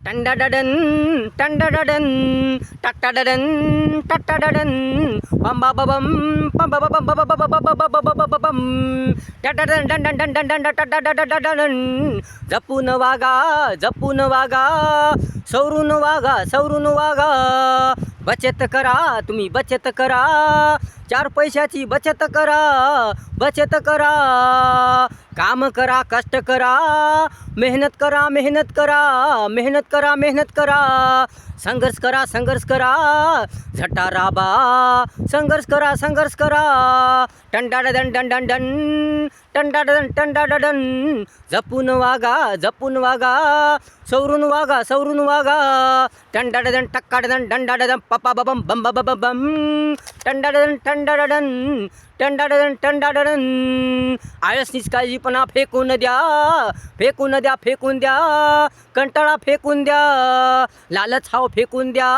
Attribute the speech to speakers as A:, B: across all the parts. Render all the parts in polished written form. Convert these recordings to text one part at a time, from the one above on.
A: टंडाडन टंडाडन टट्टाडन टट्टाडन बम बम टटडन done done done done टटडन जपून वागा सवरून वागा बचत करा तुम्ही बचत करा 4 पैशाची बचत करा काम करा कष्ट करा मेहनत करा संघर्ष करा झटा राबा संघर्ष करा टंडाडन डन डन डन टंडाडन जपून वागा सवरून वागा टंडाडन टक्काडन डंडाडन पपा बम बम बम बम टंडाडन आळस निष्काळजीपणा फेकून द्या कंटाळा फेकून द्या लालच हाव फेकून द्या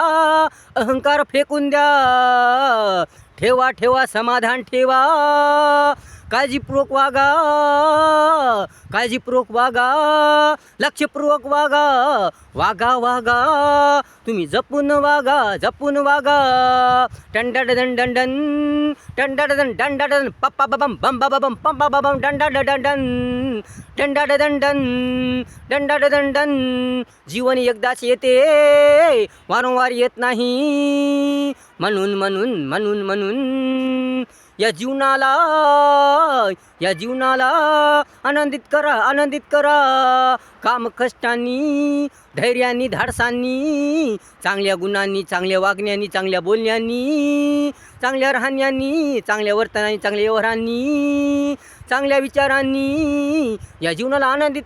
A: अहंकार फेकून द्या ठेवा समाधान ठेवा काळजीपूर्वक वागा लक्षपूर्वक वागा तुम्ही जपून वागा टंडाडन डंडाडन पप्पा बम बम बम पप्पा बम टंडाडन जीवन एकदाच येते वारंवार येत नाही म्हणून या जीवनाला आनंदित करा काम कष्टांनी धैर्यानी धाडसांनी चांगल्या गुणांनी चांगल्या वागण्यानी चांगल्या बोलण्यानी चांगल्या राहण्यानी चांगल्या वर्तनानी चांगल्या व्यवहारांनी चांगल्या विचारांनी या जीवनाला आनंदित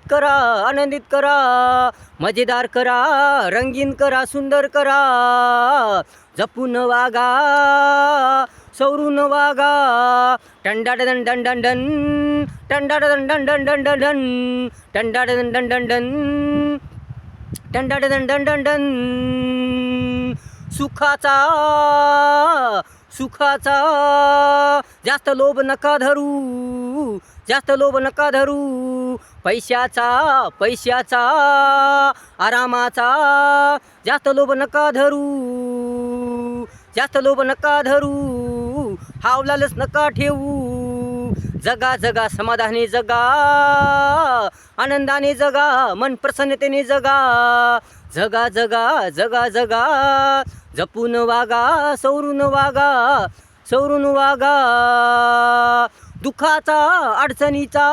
A: करा मजेदार करा रंगीन करा सुंदर करा जपून वागा सवरून वागा टंडाडन सुखाचा जास्त लोभ नका धरू पैशाचा आरामाचा जास्त लोभ नका धरू हावलालच नका ठेवू जगा समाधाने जगा आनंदाने जगा मन प्रसन्नतेने जगा जपून वागा सवरून वागा दुःखाचा अडचणीचा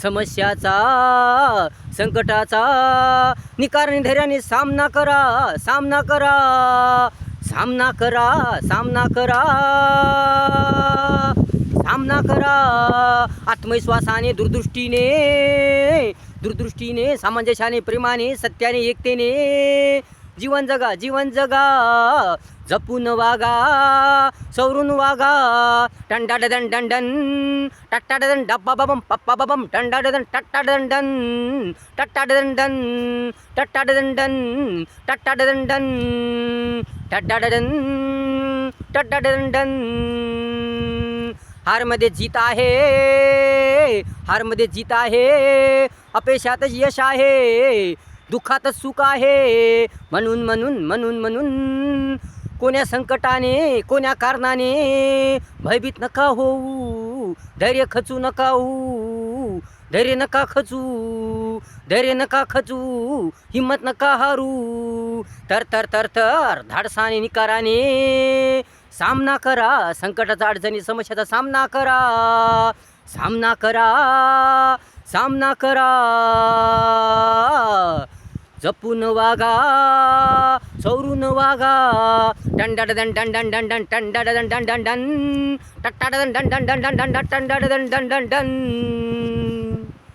A: समस्याचा संकटाचा निकाराने धैर्याने सामना करा आत्मविश्वासाने दूरदृष्टीने सामंजस्याने प्रेमाने सत्याने एकतेने जीवन जगा जपून वागा सवरून वागा टंडाडन टट्टाडन डब्बा बम पप्पा बम टंडाडन टट्टाडन हारमध्ये जीत आहे अपयशातच यश आहे दुःखातच सुख आहे म्हणून कोण्या संकटाने कोण्या कारणाने भयभीत नका होऊ धैर्य नका खचू हिम्मत नका हारू तर धाडसाने निकाराने सामना करा संकटाचा अडचणी समस्याचा सामना करा जपून वागा सवरून वागा टंडाडन टट्टाडन